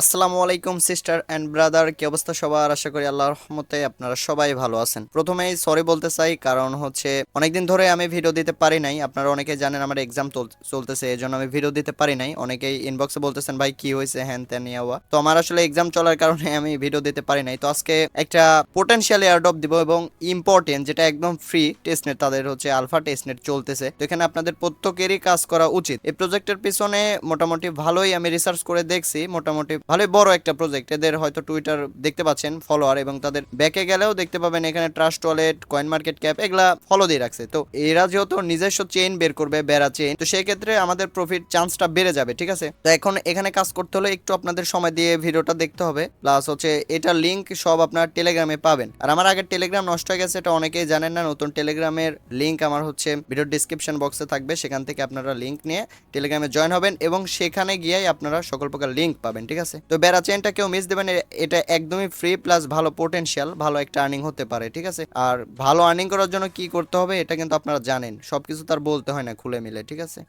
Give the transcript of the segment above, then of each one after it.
আসসালামুয়ালাইকুম sister and brother, কি অবস্থা সবার? আশা করি আল্লাহর রহমতে আপনারা সবাই ভালো আছেন। প্রথমেই সরি বলতে চাই, কারণ হচ্ছে অনেকদিন ধরে আমি ভিডিও দিতে পারি নাই। আপনারা অনেকেই জানেন আমার এক্সাম চলতেছে, এই জন্য আমি ভিডিও দিতে পারি নাই। অনেকেই ইনবক্সে বলতেছেন ভাই কি হয়েছে, হ্যান ত্যান ইয়াওয়া। তো আমার আসলে এক্সাম চলার কারণে আমি ভিডিও দিতে পারি নাই। তো আজকে একটা পোটেনশিয়াল এয়ারড্রপ দিব এবং ইম্পর্টেন্ট, যেটা একদম ফ্রি টেস্টনেট, তাদের হচ্ছে আলফা টেস্টনেট চলতেছে। তো এখানে আপনাদের প্রত্যেকেরই কাজ করা উচিত। এই প্রজেক্টের পিছনে মোটামুটি ভালোই আমি রিসার্চ করে দেখছি, মোটামুটি ভালোই বড় একটা প্রজেক্ট। এদের হয়তো টুইটার দেখতে পাচ্ছেন ফলোয়ার, এবং তাদের ব্যাকে গেলেও দেখতে পাবেন এখানে trust wallet, coin market cap এগুলা ফলো দিয়ে রাখছে। তো এরা যেহেতু নিজস্ব চেইন বের করবে, বেরা চেইন, তো সেই ক্ষেত্রে আমাদের প্রফিট চান্সটা বেড়ে যাবে, ঠিক আছে। তো এখন এখানে কাজ করতে হলে একটু আপনাদের সময় দিয়ে ভিডিওটা দেখতে হবে, প্লাস হচ্ছে এটার লিঙ্ক সব আপনার টেলিগ্রামে পাবেন। আর আমার আগের টেলিগ্রাম নষ্ট হয়ে গেছে, এটা অনেকেই জানেন না। নতুন টেলিগ্রামের লিঙ্ক আমার হচ্ছে ভিডিওর ডিসক্রিপশন বক্সে থাকবে, সেখান থেকে আপনারা লিঙ্ক নিয়ে টেলিগ্রামে জয়েন হবেন এবং সেখানে গিয়েই আপনারা সকল প্রকার লিঙ্ক পাবেন, ঠিক আছে। তো বেরা চেইনটা কেউ মিস দেবেন, এটা একদমই ফ্রি, প্লাস ভালো পোটেনশিয়াল, ভালো একটা আর্নিং হতে পারে, ঠিক আছে। আর ভালো আর্নিং করার জন্য কি করতে হবে এটা কিন্তু আপনারা জানেন, সবকিছু তার বলতে হয় না খুলে মিলে, ঠিক আছে।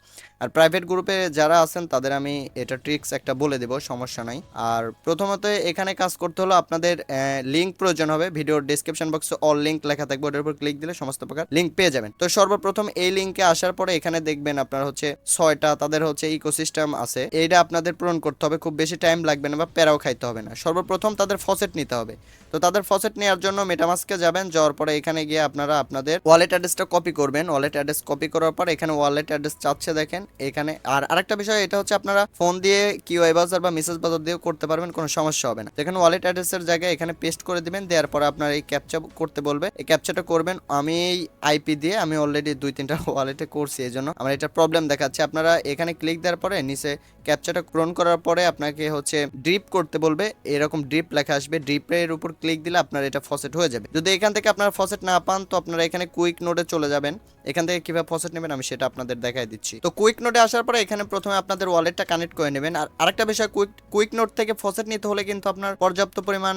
আর প্রাইভেট গ্রুপে যারা আছেন তাদের আমি এটা ট্রিক্স একটা বলে দেব, সমস্যা নাই। আর প্রথমত এখানে কাজ করতে হলো আপনাদের লিঙ্ক প্রয়োজন হবে। ভিডিওর ডিসক্রিপশন বক্সে অল লিঙ্ক লেখা থাকবে, ওটার উপর ক্লিক দিলে সমস্ত প্রকার লিঙ্ক পেয়ে যাবেন। তো সর্বপ্রথম এই লিঙ্কে আসার পরে এখানে দেখবেন আপনার হচ্ছে 6টা তাদের হচ্ছে ইকোসিস্টেম আছে, এইটা আপনাদের পূরণ করতে হবে। খুব বেশি টাইম লাগবে না বা প্যারাও খাইতে হবে না। সর্বপ্রথম তাদের ফসেট নিতে হবে। তো তাদের ফসেট নেওয়ার জন্য মেটামাস্কে যাবেন, যাওয়ার পরে এখানে গিয়ে আপনারা আপনাদের ওয়ালেট অ্যাড্রেসটা কপি করবেন। ওয়ালেট অ্যাড্রেস কপি করার পর এখানে ওয়ালেট অ্যাড্রেস চাচ্ছে দেখেন এখানে। আর আরেকটা বিষয়, এটা হচ্ছে আপনারা ফোন দিয়ে কিউআই বাজার বা মেসেজ বাজার দিয়েও করতে পারবেন, কোনো সমস্যা হবে না। এখানে ওয়ালেট অ্যাড্রেসের জায়গায় এখানে পেস্ট করে দিবেন, দেওয়ার পরে আপনার এই ক্যাপচা করতে বলবে, এই ক্যাপচাটা করবেন। আমি এই আইপি দিয়ে আমি অলরেডি 2-3টা ওয়ালেটে করছি, এই জন্য আমার এটা প্রবলেম দেখাচ্ছে। আপনারা এখানে ক্লিক দেওয়ার পরে নিচে ক্যাপচাটা পূরণ করার পরে আপনাকে হচ্ছে ড্রিপ করতে বলবে, এরকম ড্রিপ লেখা আসবে। ড্রিপের উপর ক্লিক দিলে আপনার এটা ফসেট হয়ে যাবে। যদি এখান থেকে আপনারা ফসেট না পান তো আপনারা এখানে কুইক নোডে চলে যাবেন। এখান থেকে কিভাবে ফসেট নেবেন আমি সেটা আপনাদের দেখাই দিচ্ছি। তো কুইক নোডে আসার পরে এখানে প্রথমে আপনাদের ওয়ালেটটা কানেক্ট করে নেবেন। আর আরেকটা বিষয়, কুইক নোড থেকে ফসেট নিতে হলে কিন্তু আপনার পর্যাপ্ত পরিমাণ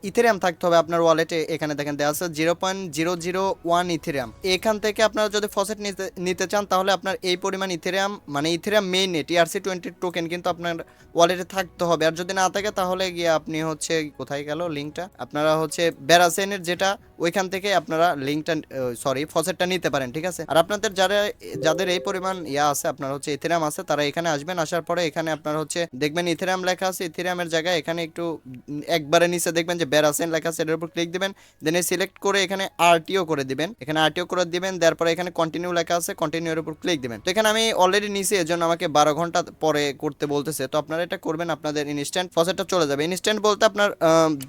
ইথেরিয়াম থাকতে হবে আপনার ওয়ালেটে। এখানে দেখেন দেওয়া আছে 0.001 ইথেরিয়াম। এখান থেকে আপনারা যদি ফসেট নিতে চান তাহলে আপনার এই পরিমাণ ইথেরিয়াম, মানে Ethereum main net ERC20 token কিন্তু আপনার ওয়ালেটে থাকতে হবে। আর যদি না থাকে তাহলে গিয়ে আপনি হচ্ছে কোথায় গেল লিঙ্কটা, আপনারা হচ্ছে বেরাচেইনের যেটা ওইখান থেকে আপনারা লিঙ্কটা ফসেটটা নিতে পারেন, ঠিক আছে। আর আপনাদের যাদের এই পরিমাণ আছে আপনার হচ্ছে ইথেরিয়াম আছে, তারা এখানে আসবেন। আসার পরে এখানে আপনার হচ্ছে দেখবেন ইথেরিয়াম লেখা আছে। ইথেরিয়ামের জায়গায় এখানে একটু একবারে নিচে দেখবেন যে বেরাচেইন লেখা আছে, এটার উপর ক্লিক দিবেন। দেন সিলেক্ট করে এখানে আরটিও করে দিবেন, এখানে আরটিও করে দিবেন। দেওয়ার পরে এখানে কন্টিনিউ লেখা আছে, কন্টিনিউর উপর ক্লিক দিবেন। তো এখানে আমি অলরেডি নিচে, এজন্য আমাকে 12 ঘন্টা পরে করতে বলতেছে। তো আপনারা এটা করবেন, আপনাদের ইনস্ট্যান্ট ফসেটটা চলে যাবে। ইনস্ট্যান্ট বলতে আপনার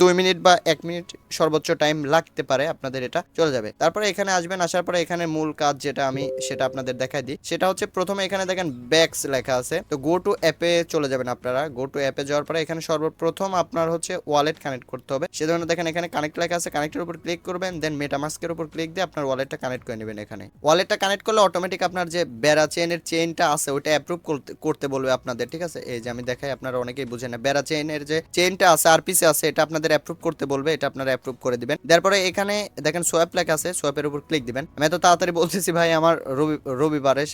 2 মিনিট বা 1 মিনিট সর্বোচ্চ টাইম লাগতে পারে, আপনাদের এটা চলে যাবে। তারপরে এখানে আসবেন, আসার পরে এখানে মূল কাজ যেটা আমি সেটা আপনাদের দেখাই দিই। সেটা হচ্ছে প্রথমে এখানে দেখেন ব্যাকস লেখা আছে, তো গো টু অ্যাপে চলে যাবেন আপনারা। গো টু অ্যাপে যাওয়ার পরে এখানে সর্বপ্রথম আপনার হচ্ছে ওয়ালেট কানেক্ট করতে হবে। সেজন্য দেখেন এখানে কানেক্ট লেখা আছে, কানেক্টের উপর ক্লিক করবেন। দেন মেটামাস্কের উপর ক্লিক দিয়ে আপনার ওয়ালেটটা কানেক্ট করে নেবেন। এখানে ওয়ালেটটা কানেক্ট করলে অটোমেটিক আপনার যে বেরাচেইনের চেইনটা আছে ওটা অ্যাপ্রুভ করতে বলবে আপনাদের, ঠিক আছে। এই যে আমি দেখাই, আপনারা অনেকেই বুঝেন না, বেরাচেইনের যে চেইনটা আছে আরপিসি আছে, এটা আপনাদের অ্যাপ্রুভ করতে বলবে, এটা আপনারা অ্যাপ্রুভ করে দিবেন। তারপরে এখানে দেখেন সোয়াপ লেখা আছে, সোয়াপের উপর ক্লিক দিবেন। আমি এত তাড়াতাড়ি বলতেছি ভাই, আমার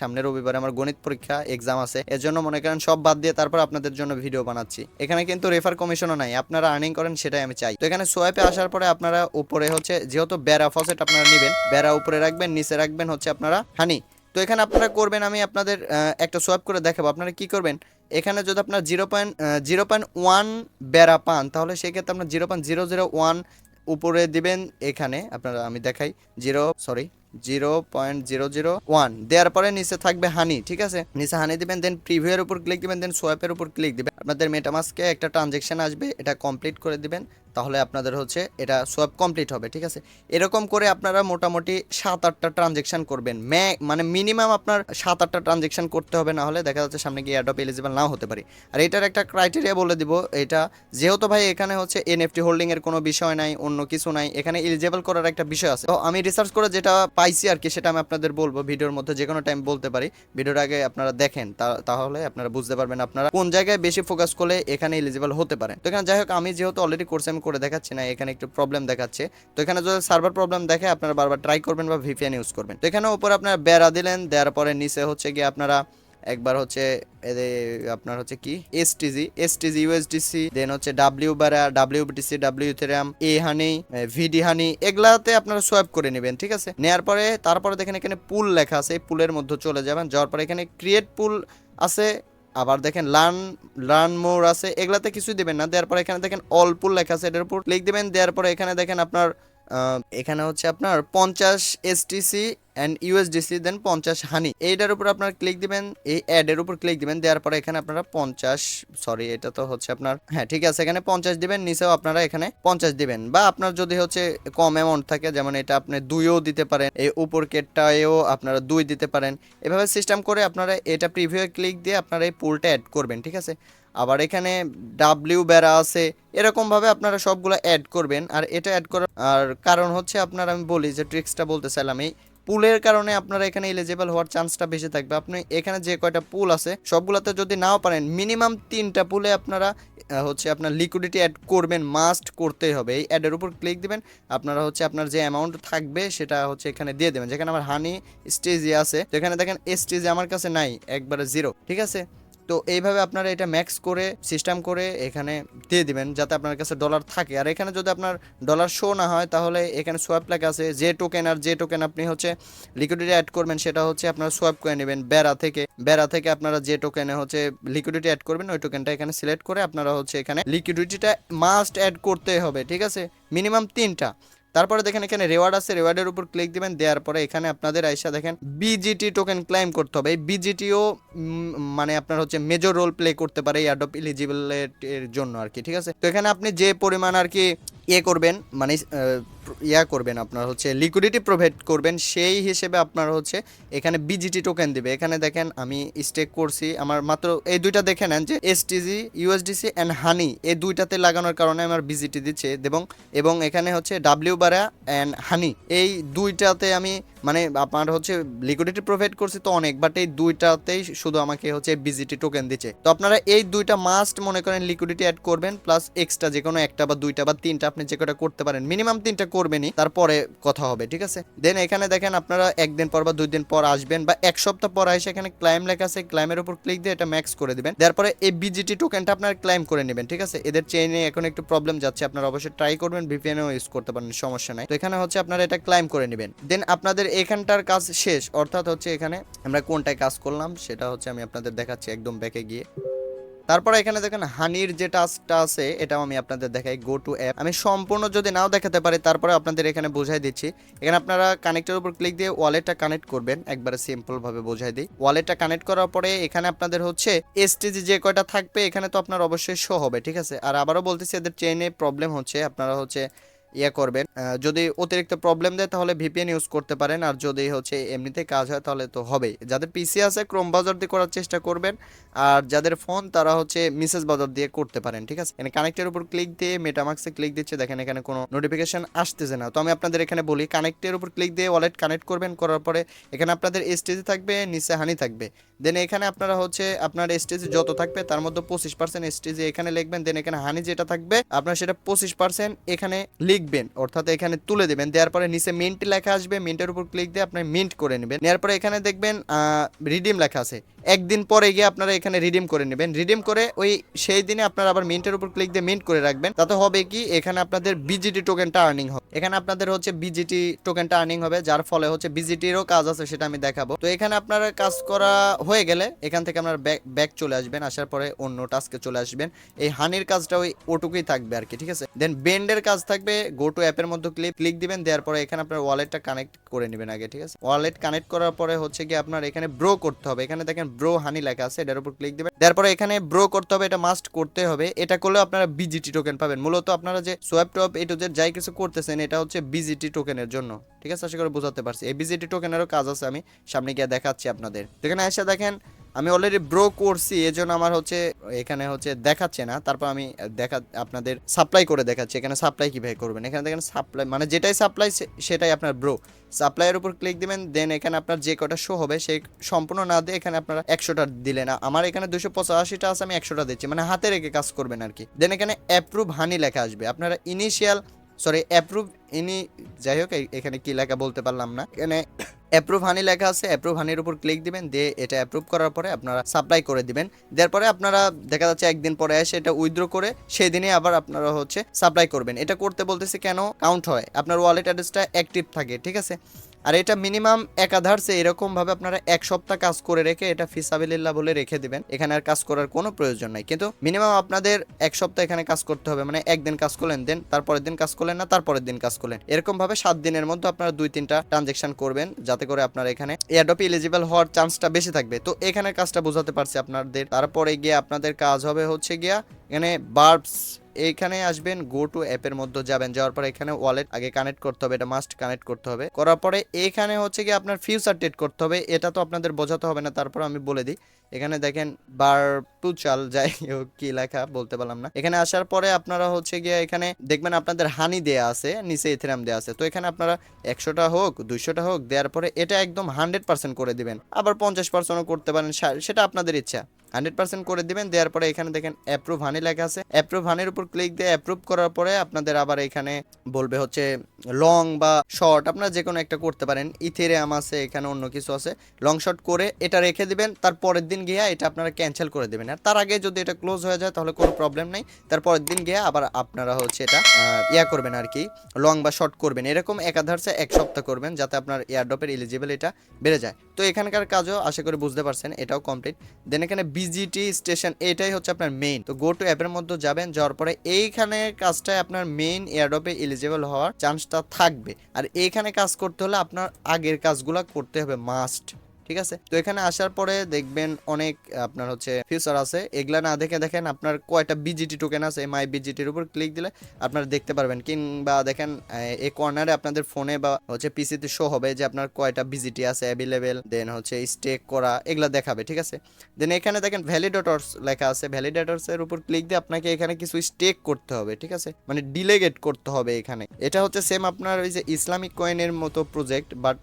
সামনে রবিবারে আমার গণিত পরীক্ষা এক্সাম আছে, এর জন্য মনে করেন সব বাদ দিয়ে তারপর আপনাদের জন্য ভিডিও বানাচ্ছি। এখানে কিন্তু রেফার কমিশনও নাই, আপনারা আর্নিং করেন সেটাই আমি চাই। তো এখানে সোয়াপে আসার পরে আপনারা উপরে হচ্ছে যেহেতু বেরা ফসেট আপনারা নেবেন, বেরা উপরে রাখবেন, নিচে রাখবেন হচ্ছে আপনারা হানি। তো এখানে আপনারা করবেন, আমি আপনাদের একটা সোয়াপ করে দেখাবো। আপনারা কি করবেন, এখানে যদি আপনার 0.1 বেরা পান তাহলে সেক্ষেত্রে আপনার 0.001 উপরে দিবেন। এখানে আপনারা আমি দেখাই 0.001 দেওয়ার পরে নিচে থাকবে হানি, ঠিক আছে। নিচে হানি দিবেন, দেন প্রিভিউয়ের উপর ক্লিক দিবেন, দেন সোয়াপের উপর ক্লিক দিবেন। আপনাদের মেটামাস্কে একটা ট্রানজেকশন আসবে, এটা কমপ্লিট করে দিবেন, তাহলে আপনাদের হচ্ছে এটা সোয়াপ কমপ্লিট হবে, ঠিক আছে। এরকম করে আপনারা মোটামুটি 7-8টা ট্রানজেকশন করবেন, মানে মিনিমাম আপনার 7-8টা ট্রানজেকশন করতে হবে, না হলে দেখা যাচ্ছে সামনে গিয়ে এয়ারড্রপ এলিজিবল নাও হতে পারে। আর এটার একটা ক্রাইটেরিয়া বলে দিব, এটা যেহেতু ভাই এখানে হচ্ছে এনএফটি হোল্ডিং এর কোনো বিষয় নাই, অন্য কিছু নাই, এখানে এলিজিবল করার একটা বিষয় আছে। তো আমি রিসার্চ করে যেটা পাইছি আর কি, সেটা আমি আপনাদের বলবো ভিডিওর মধ্যে, যে কোনো টাইম বলতে পারি। ভিডিওর আগে আপনারা দেখেন, তাহলে আপনারা বুঝতে পারবেন আপনারা কোন জায়গায় বেশি ফোকাস করলে এখানে এলিজিবল হতে পারে। তো এখানে যাই হোক, আমি যেহেতু অলরেডি কোর্স আমি করে দেখাচ্ছি না, এখানে একটু প্রবলেম দেখাচ্ছে। তো এখানে যদি সার্ভার প্রবলেম দেখে আপনারা বারবার ট্রাই করবেন বা ভিপিএন ইউজ করবেন। তো এখানে উপরে আপনারা বেড়া দিলেন, দেওয়ার পরে নিচে হচ্ছে গিয়ে আপনারা একবার হচ্ছে আপনার হচ্ছে কি এসটিজি ইউএসডিসি, দেন হচ্ছে ডাব্লিউ বারা, ডাব্লিউবিটিসি, ডাব্লিউ ইথেরিয়াম, এ হানি, ভিডি হানি, এগুলাতে আপনারা সোয়াপ করে নেবেন। ঠিক আছে, নেয়ার পরে তারপরে দেখেন এখানে পুল লেখা আছে, এই পুলের মধ্যে চলে যাবেন। যাওয়ার পরে এখানে ক্রিয়েট পুল আছে, আবার দেখেন লার্ন মোর আছে, এগুলাতে কিছু দিবেন না। দেওয়ার পরে এখানে দেখেন অল পুল লেখা আছে, এটার উপর ক্লিক দিবেন। দেওয়ার পরে এখানে দেখেন আপনার এখানে হচ্ছে আপনার 50 এসটিসি এন্ড ইউএসডিসি, দেন 50 হানি, এইটার উপর আপনার ক্লিক দিবেন, এই অ্যাড এর উপর ক্লিক দিবেন। দেওয়ার পরে এখানে আপনারা 50, সরি এটা তো হচ্ছে আপনার, হ্যাঁ ঠিক আছে, এখানে 50 দিবেন, নিচেও আপনারা এখানে 50 দিবেন। বা আপনার যদি হচ্ছে কম অ্যামাউন্ট থাকে, যেমন এটা আপনি 2ও দিতে পারেন, এই উপর কেটটায়ও আপনারা 2 দিতে পারেন। এভাবে সিস্টেম করে আপনারা এটা প্রিভিউ ক্লিক দিয়ে আপনারা এই পুলটা অ্যাড করবেন। ঠিক আছে, আবার এখানে ডাব্লিউ বেরা আছে, এরকম ভাবে আপনারা সবগুলো অ্যাড করবেন। আর এটা অ্যাড করার আর কারণ হচ্ছে আপনার, আমি বলি যে ট্রিক্সটা বলতে চাইলাম, এই পুলের কারণে আপনারা এখানে এলিজিবল হওয়ার চান্সটা বেশি থাকবে। আপনি এখানে যে কয়টা পুল আছে সবগুলোতে যদি নাও পারেন, মিনিমাম 3টা পুলে আপনারা হচ্ছে আপনার লিকুইডিটি অ্যাড করবেন, মাস্ট করতেই হবে। এই অ্যাডের উপর ক্লিক দিবেন, আপনারা হচ্ছে আপনার যে অ্যামাউন্ট থাকবে সেটা হচ্ছে এখানে দিয়ে দেবেন। যেখানে আমার হানি স্টেজে আছে, তো এখানে দেখেন স্টেজে আমার কাছে নাই, একবারে 0। ঠিক আছে, তো এইভাবে আপনারা এটা ম্যাক্স করে সিস্টেম করে এখানে দিয়ে দিবেন, যাতে আপনার কাছে ডলার থাকে। আর এখানে যদি আপনার ডলার শো না হয়, তাহলে এখানে সোয়াপ লেখা আছে, যে টোকেন আর যে টোকেন আপনি হচ্ছে লিকুইডিটি অ্যাড করবেন সেটা হচ্ছে আপনারা সোয়াপ করে নেবেন বেরা থেকে আপনারা যে টোকেনে হচ্ছে লিকুইডিটি অ্যাড করবেন, ওই টোকেনটা এখানে সিলেক্ট করে আপনারা হচ্ছে এখানে লিকুইডিটিটা মাস্ট অ্যাড করতে হবে। ঠিক আছে, মিনিমাম 3টা। তারপরে দেখেন এখানে রেওয়ার্ড আছে, রেওয়ার্ডের উপর ক্লিক দিবেন। দেওয়ার পরে এখানে আপনাদের আইসা দেখেন বিজিটি টোকেন ক্লাইম করতে হবে। এই বিজিটিও মানে আপনার হচ্ছে মেজর রোল প্লে করতে পারে এয়ারড্রপ এলিজিবল এর জন্য আর কি। ঠিক আছে, তো এখানে আপনি যে পরিমাণ আর কি করবেন, মানে করবেন, আপনার হচ্ছে লিকুইডিটি প্রোভাইড করবেন, সেই হিসেবে আপনার হচ্ছে এখানে বিজিটি টোকেন দিবে। এখানে দেখেন আমি স্টেক করছি, আমার মাত্র এই দুইটা দেখে নেন যে এসটিজি ইউএসডিসি এন্ড হানি, এই দুইটাতে লাগানোর কারণে আমার বিজিটি দিচ্ছে। এবং এখানে হচ্ছে ডাব্লিউ বারা এন্ড হানি, এই দুইটাতে আমি মানে আপনার হচ্ছে লিকুইডিটি প্রোভাইড করছি তো অনেক, বাট এই দুইটাতেই শুধু আমাকে হচ্ছে বিজিটি টোকেন দিচ্ছে। তো আপনারা এই দুইটা মাস্ট মনে করেন লিকুইডিটি অ্যাড করবেন, প্লাস এক্সট্রা যে কোনো একটা বা দুইটা বা 3টা আপনি যে কটা করতে পারেন, মিনিমাম 3টা করবেনই, তারপরে কথা হবে। ঠিক আছে, দেন এখানে দেখেন আপনারা 1 দিন পর বা 2 দিন পর আসবেন, বা 1 সপ্তাহ পর এসে এখানে ক্লাইম লেখা আছে, ক্লাইমের উপর ক্লিক দিয়ে এটা ম্যাক্স করে দিবেন। তারপরে এই বিজিটি টোকেনটা আপনারা ক্লাইম করে নেবেন। ঠিক আছে, এদের চেইনে এখন একটু প্রবলেম যাচ্ছে, আপনারা অবশ্যই ট্রাই করবেন, ভিপিএনও ইউজ করতে পারেন, সমস্যা নাই। তো এখানে হচ্ছে আপনারা এটা ক্লাইম করে নেবেন। দেন আপনাদের এখানটার কাজ শেষ, অর্থাৎ হচ্ছে এখানে আমরা কোনটায় কাজ করলাম সেটা হচ্ছে আমি আপনাদের দেখাচ্ছি একদম ব্যাকে গিয়ে। তারপরে এখানে দেখেন হানির যে টাস্কটা আছে, এটাও আমি আপনাদের দেখাই। গো টু অ্যাপ, আমি সম্পূর্ণ যদি নাও দেখাতে পারি, তারপরে আপনাদের এখানে বোঝাই দিচ্ছি। এখানে আপনারা কানেক্টের উপর ক্লিক দিয়ে ওয়ালেটটা কানেক্ট করবেন, একবারে সিম্পল ভাবে বোঝাই দিই। ওয়ালেটটা কানেক্ট করার পরে এখানে আপনাদের হচ্ছে এসটিজি যে কয়টা থাকবে এখানে তো আপনার অবশ্যই শো হবে। ঠিক আছে, আর আবারও বলতেছি এদের চেইনে প্রবলেম হচ্ছে, আপনারা হচ্ছে করবেন, যদি অতিরিক্ত প্রবলেম দেয় তাহলে ভিপিএন ইউজ করতে পারেন, আর যদি হচ্ছে এমনিতে কাজ হয় তাহলে তো হবেই। যাদের পিসি আছে ক্রোম ব্রাউজার দিয়ে করার চেষ্টা করবেন, আর যাদের ফোন তারা হচ্ছে মিসেস ব্রাউজার দিয়ে করতে পারেন। ঠিক আছে, এখানে কানেক্টের উপর ক্লিক দিয়ে মেটামাক্সে ক্লিক দিচ্ছে, দেখেন এখানে কোনো নোটিফিকেশন আসতেছে না। তো আমি আপনাদের এখানে বলি, কানেক্টের উপর ক্লিক দিয়ে ওয়ালেট কানেক্ট করবেন, করার পরে এখানে আপনাদের এসটিজি থাকবে, নিচে হানি থাকবে। দেন এখানে আপনারা হচ্ছে আপনার এসটিজি যত থাকবে তার মধ্যে 25% এসটিজি এখানে লিখবেন। দেন এখানে হানি যেটা থাকবে আপনার সেটা 25% এখানে লিখবেন, অর্থাৎ এখানে তুলে দেবেন। দেওয়ার পরে নিচে মিন্ট লেখা আসবে, মিন্টের উপর ক্লিক দিয়ে আপনি মিন্ট করে নেবেন। নেওয়ার পরে এখানে দেখবেন রিডিম লেখা আছে, একদিন পরে গিয়ে আপনারা এখানে রিডিম করে নেবেন। রিডিম করে ওই সেই দিনে আপনারা আবার মিন্টের উপর ক্লিক দিয়ে মিন্ট করে রাখবেন। তাতে হবে কি, এখানে আপনাদের বিজিটি টোকেনটা আর্নিং হবে। এখানে আপনাদের হচ্ছে বিজিটি টোকেনটা আর্নিং হবে, যার ফলে হচ্ছে বিজিটিরও কাজ আছে, সেটা আমি দেখাবো। তো এখানে আপনারা কাজ করা হয়ে গেলে এখান থেকে আপনারা ব্যাক চলে আসবেন, আসার পরে অন্য টাস্কে চলে আসবেন। এই হানির কাজটা ওটুকুই থাকবে আর কি। ঠিক আছে, দেন বেন্ডের কাজ থাকবে, গো টু অ্যাপের মধ্যে ক্লিক দিবেন। দেওয়ার পরে এখানে আপনার ওয়ালেটটা কানেক্ট করে নেবেন আগে। ঠিক আছে, ওয়ালেট কানেক্ট করার পরে হচ্ছে কি আপনার এখানে ব্রো করতে হবে। এখানে দেখেন ব্রো হানি লেখা আছে, এটার উপর ক্লিক দিবেন। দেওয়ার পরে এখানে ব্রো করতে হবে, এটা মাস্ট করতে হবে। এটা করলে আপনারা বিজিটি টোকেন পাবেন। মূলত আপনারা যে swap top A to Z যাই কিছু করতেছেন, এটা হচ্ছে বিজিটি টোকেনের জন্য। ঠিক আছে, আশা করি বোঝাতে পারছি। এই বিজিটি টোকেনেরও কাজ আছে, আমি সামনে গিয়ে দেখাচ্ছি আপনাদের। এখানে এসে দেখেন আমি অলরেডি ব্রো করছি, এজন্য আমার হচ্ছে এখানে হচ্ছে দেখাচ্ছে না। তারপর আমি আপনাদের সাপ্লাই করে দেখাচ্ছি। এখানে সাপ্লাই কিভাবে করবেন, এখানে দেখেন সাপ্লাই মানে যেটাই সাপ্লাই সেটাই আপনার ব্রো। সাপ্লাইয়ের উপর ক্লিক দিবেন, দেন এখানে আপনার যে কটা শো হবে সেই সম্পূর্ণ না দিয়ে এখানে আপনারা 100টা দিলেন। আমার এখানে 285টা আছে, আমি 100টা দিচ্ছি, মানে হাতে রেখে কাজ করবেন আর কি। দেন এখানে অ্যাপ্রুভ হানি লেখা আসবে, আপনারা ইনিশিয়াল সরি অ্যাপ্রুভ ইনি, যাই হোক এখানে কি লেখা বলতে পারলাম না। এখানে অ্যাপ্রুভ হানি লেখা আছে, অ্যাপ্রুভ হানির উপর ক্লিক দিবেন, দিয়ে এটা অ্যাপ্রুভ করার পরে আপনারা সাপ্লাই করে দিবেন। দেওয়ার পরে আপনারা দেখা যাচ্ছে একদিন পরে এসে এটা উইথড্র করে সেই দিনে আবার আপনারা হচ্ছে সাপ্লাই করবেন। এটা করতে বলতেছে কেন, কাউন্ট হয়, আপনার ওয়ালেট অ্যাড্রেসটা অ্যাক্টিভ থাকে, ঠিক আছে। আর এটা মিনিমাম একাধারসে এরকম ভাবে আপনারা 1 সপ্তাহ কাজ করে রেখে এটা ফিসাবিলিল্লাহ বলে রেখে দিবেন, এখানে আর কাজ করার কোনো প্রয়োজন নাই। কিন্তু মিনিমাম আপনাদের 1 সপ্তাহ এখানে কাজ করতে হবে, মানে একদিন কাজ করলেন, দেন তারপরের দিন কাজ করলেন না, তারপরের দিন কাজ করলেন, এরকম ভাবে 7 দিনের মধ্যে আপনারা 2-3টা ট্রানজেকশন করবেন, যাতে করে আপনারা এখানে এয়ারড্রপ এলিজিবল হওয়ার চান্সটা বেশি থাকবে। তো এখানে কাজটা বোঝাতে পারছি আপনাদের। তারপরে গিয়ে আপনাদের কাজ হবে হচ্ছে গিয়া এখানে বার্বস, এইখানে আসবেন, গো টু অ্যাপের মধ্যে যাবেন, যাওয়ার পরে এখানে ওয়ালেট আগে কানেক্ট করতে হবে, এটা মাস্ট কানেক্ট করতে হবে। করার পরে এখানে হচ্ছে কি আপনার ফিউচার ডেট করতে হবে, এটা তো আপনাদের বোঝাতে হবে না, তারপর আমি বলে দিই। এখানে দেখেন বারপুচাল, যাই হোক কি লেখা বলতে পারলাম না। এখানে আসার পরে আপনারা হচ্ছে গিয়ে এখানে দেখবেন আপনাদের হানি দেয়া আছে, নিচে ইথেরিয়াম দেয়া আছে। তো এখানে আপনারা 100টা হোক 200টা হোক দেওয়ার পরে এটা একদম 100% করে দিবেন, আবার 50%ও করতে পারেন, সেটা আপনাদের ইচ্ছা। 100% করে দিবেন, দেওয়ার পরে এখানে দেখেন অ্যাপ্রুভ হানি লেখা আছে, অ্যাপ্রুভ হানির উপর ক্লিক দিয়ে অ্যাপ্রুভ করার পরে আপনাদের আবার এখানে বলবে হচ্ছে লং বা শর্ট, আপনারা যে কোনো একটা করতে পারেন। ইথেরিয়াম আছে, এখানে অন্য কিছু আছে, লং শর্ট করে এটা রেখে দিবেন, তার পরের দিন গিয়ে এটা আপনারা ক্যান্সেল করে দেবেন। আর তার আগে যদি এটা ক্লোজ হয়ে যায় তাহলে কোনো প্রবলেম নেই, তার পরের দিন গিয়ে আবার আপনারা হচ্ছে এটা করবেন আর কি, লং বা শর্ট করবেন, এরকম একাধারসে 1 সপ্তাহ করবেন, যাতে আপনার এয়ারড্রপের এলিজিবল এটা বেড়ে যায়। তো এখানকার কাজও আশা করি বুঝতে পারছেন, এটাও কমপ্লিট। দেন এখানে বিজিটি স্টেশন, এটাই হচ্ছে আপনার মেইন। তো গো টু অ্যাপের মধ্যে যাবেন, যাওয়ার পরে এইখানে কাজটাই আপনার মেইন এয়ারড্রপে এলিজিবল হওয়ার চান্সটা থাকবে। আর এইখানে কাজ করতে হলে আপনার আগের কাজগুলো করতে হবে মাস্ট, ঠিক আছে। তো এখানে আসার পরে দেখবেন অনেক আপনার হচ্ছে ফিচার আছে, এগুলা না দেখে দেখেন আপনার কয়টা বিজিটি টোকেন আছে, মাই বিজিটির উপর ক্লিক দিলে আপনারা দেখতে পারবেন, কিংবা দেখেন এই কর্নারে আপনাদের ফোনে বা হচ্ছে পিসিতে শো হবে যে আপনার কয়টা বিজিটি আছে অ্যাভেলেবেল, দেন হচ্ছে স্টেক করা, এগুলা দেখাবে, ঠিক আছে। দেন এখানে দেখেন ভ্যালিডেটরস লেখা আছে, ভ্যালিডেটরস এর উপর ক্লিক দিয়ে আপনাকে এখানে কিছু স্টেক করতে হবে, ঠিক আছে, মানে ডিলেগেট করতে হবে এখানে। এটা হচ্ছে সেম আপনার ওই যে ইসলামিক কয়েনের মতো প্রজেক্ট, বাট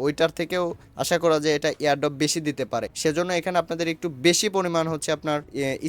ওইটার থেকেও আশা করা যায় এটা এয়ারড্রপ বেশি দিতে পারে, সেজন্য এখানে আপনাদের একটু বেশি পরিমাণ হচ্ছে আপনার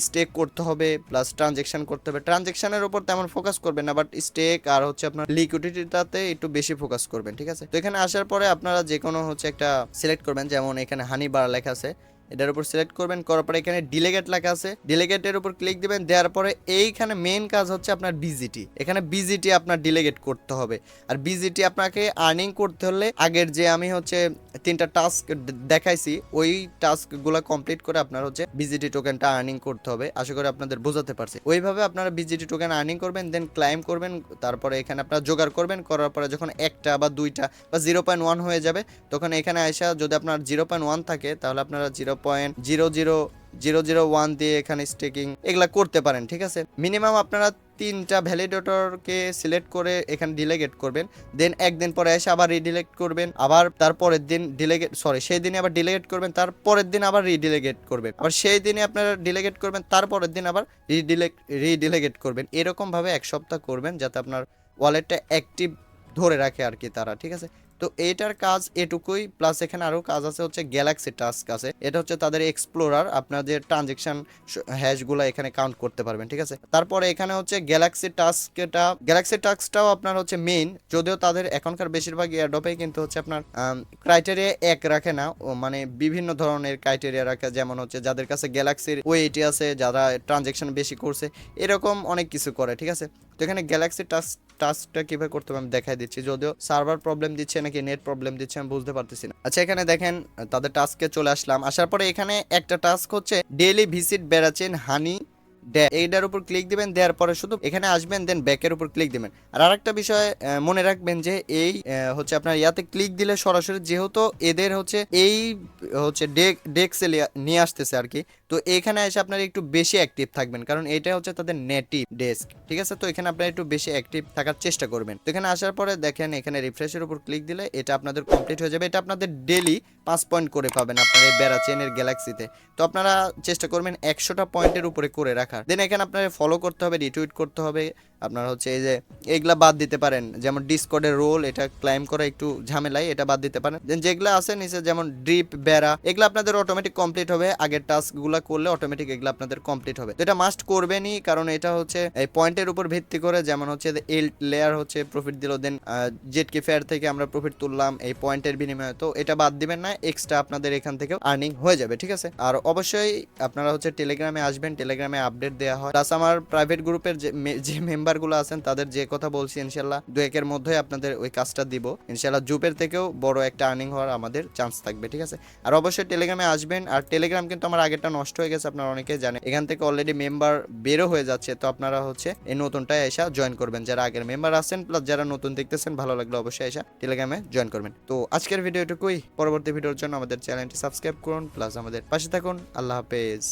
স্টেক করতে হবে, প্লাস ট্রানজেকশন করতে হবে। ট্রানজেকশনের উপর তেমন ফোকাস করবেন না, বাট স্টেক আর হচ্ছে আপনার লিকুইডিটিটাতে একটু বেশি ফোকাস করবেন, ঠিক আছে। তো এখানে আসার পরে আপনারা যে কোনো হচ্ছে একটা সিলেক্ট করবেন, যেমন এখানে হানি বার লেখা আছে, এটার উপর সিলেক্ট করবেন, করার পরে এখানে ডিলেগেট লেখা আছে, ডিলেগেটের উপর ক্লিক দিবেন, দেওয়ার পরে এইখানে মেইন কাজ হচ্ছে আপনার বিজিটি, এখানে বিজিটি আপনার ডিলেগেট করতে হবে। আর বিজিটি আপনাকে আর্নিং করতে হলে আগের যে আমি হচ্ছে 3টা টাস্ক দেখাইছি, ওই টাস্কগুলো কমপ্লিট করে আপনার হচ্ছে বিজিটি টোকেনটা আর্নিং করতে হবে। আশা করি আপনাদের বোঝাতে পারছি। ওইভাবে আপনারা বিজিটি টোকেন আর্নিং করবেন, দেন ক্লাইম করবেন, তারপরে এখানে আপনারা জোগাড় করবেন, করার পরে যখন 1টা বা 2টা বা 0.1 হয়ে যাবে, তখন এখানে আসা যদি আপনার 0.1 থাকে তাহলে আপনারা 0.00001 দিয়ে এখানে স্টেকিং এগুলা করতে পারেন, ঠিক আছে। মিনিমাম আপনারা 3টা ভ্যালিডেটরকে সিলেক্ট করে এখানে ডিলেগেট করবেন, দেন একদিন পরে এসে আবার রিডিলেক্ট করবেন, আবার তারপরের দিন সেই দিনে আবার ডিলেগেট করবেন, তারপরের দিন আবার রিডিলেগেট করবেন, আবার সেই দিনে আপনারা ডিলেগেট করবেন, তারপরের দিন আবার রিডিলেগেট করবেন। এরকম ভাবে 1 সপ্তাহ করবেন, যাতে আপনার ওয়ালেটটা অ্যাক্টিভ ধরে রাখে আর কি তারা, ঠিক আছে। তো এইটার কাজ এটুকুই, প্লাস এখানে আরো কাজ আছে হচ্ছে গ্যালাক্সি টাস্ক আছে, এটা হচ্ছে তাদের এক্সপ্লোরার, আপনাদের ট্রানজেকশন হ্যাশগুলো এখানে কাউন্ট করতে পারবেন, ঠিক আছে। তারপরে এখানে হচ্ছে গ্যালাক্সি টাস্কটাও আপনার হচ্ছে মেইন, যদিও তাদের এখনকার বেশিরভাগ এয়ারড্রপে কিন্তু হচ্ছে আপনার ক্রাইটেরিয়া এক রাখে না, মানে বিভিন্ন ধরনের ক্রাইটেরিয়া রাখে, যেমন হচ্ছে যাদের কাছে গ্যালাক্সির ওয়েটি আছে, যারা ট্রানজেকশন বেশি করছে, এরকম অনেক কিছু করে, ঠিক আছে। তো এখানে গ্যালাক্সি টাস্কটা কিভাবে করতে হবে আমি দেখাই দিচ্ছি, যদিও সার্ভার প্রবলেম দিচ্ছে নাকি নেট প্রবলেম দিচ্ছে আমি বুঝতে পারতেছি না। আচ্ছা, এখানে দেখেন তাদের টাস্কে চলে আসলাম, আসার পরে এখানে একটা টাস্ক হচ্ছে ডেইলি ভিজিট বেরাচেন হানি, এইটার উপর ক্লিক দিবেন, দেওয়ার পরে শুধু এখানে আসবেন, দেন ব্যাকের উপর ক্লিক দিবেন। আর আরেকটা বিষয় মনে রাখবেন যে এই হচ্ছে আপনার ইয়াতে ক্লিক দিলে সরাসরি, যেহেতু এদের হচ্ছে এই হচ্ছে ডেস্কে নিয়ে আসতেছে আর কি, তো এখানে এসে আপনারা একটু বেশি অ্যাক্টিভ থাকবেন, কারণ এটা হচ্ছে তাদের নেটিভ ডেস্ক, ঠিক আছে। তো এখানে আপনারা একটু বেশি অ্যাক্টিভ থাকার চেষ্টা করবেন। তো এখানে আসার পরে দেখেন এখানে রিফ্রেশের উপর ক্লিক দিলে এটা আপনাদের কমপ্লিট হয়ে যাবে। এটা আপনাদের ডেলি 5 পয়েন্ট করে পাবেন আপনার এই বেরাচেনের গ্যালাক্সিতে। তো আপনারা চেষ্টা করবেন 100টা পয়েন্টের উপরে করে রাখার। দেন এখানে আপনারা ফলো করতে হবে, রিটুইট করতে হবে, আপনার হচ্ছে এই যে এগুলা বাদ দিতে পারেন, যেমন ডিসকর্ডের রোল এটা ক্লাইম করা একটু ঝামেলাই, এটা বাদ দিতে পারেন। দেন যেগুলো আছে নিচে যেমন ড্রিপ বেড়া, এগুলো আপনাদের অটোমেটিক কমপ্লিট হবে, আগের টাস্কগুলো করলে অটোমেটিক এগুলো আপনাদের কমপ্লিট হবে। তো এটা মাস্ট করবেনই, কারণ এটা হচ্ছে এই পয়েন্টের উপর ভিত্তি করে, যেমন হচ্ছে এল লেয়ার হচ্ছে প্রফিট দিল, দেন জেটকি ফেয়ার থেকে আমরা প্রফিট তুললাম এই পয়েন্টের বিনিময়ে, তো এটা বাদ দিবেন না, এক্সট্রা আপনাদের এখান থেকে আর্নিং হয়ে যাবে, ঠিক আছে। আর অবশ্যই আপনারা হচ্ছে টেলিগ্রামে আসবেন, টেলিগ্রামে আপডেট দেওয়া হয়, প্লাস আমার প্রাইভেট গ্রুপের যে মেম্বারগুলো আছেন তাদের যে কথা বলছি ইনশাল্লাহ 2-1 এর মধ্যে আপনাদের ওই কাজটা দিব ইনশাল্লাহ। জুপের থেকেও বড় একটা আর্নিং হওয়ার আমাদের চান্স থাকবে, ঠিক আছে। আর অবশ্যই টেলিগ্রামে আসবেন। আর টেলিগ্রাম কিন্তু আমার আগেরটা নষ্ট হয়ে গেছে, আপনারা অনেকেই জানেন, এখান থেকে অলরেডি মেম্বার বেরো হয়ে যাচ্ছে, তো আপনারা হচ্ছে এই নতুনটায় এসে জয়েন করবেন, যারা আগের মেম্বার আছেন, প্লাস যারা নতুন দেখতেছেন, ভালো লাগলে অবশ্যই এসে টেলিগ্রামে জয়েন করবেন। তো আজকের ভিডিও এটুকুই, পরবর্তী ভিডিওর জন্য আমাদের চ্যানেলটি সাবস্ক্রাইব করুন, প্লাস আমাদের পাশে থাকুন। আল্লাহ হাফেজ।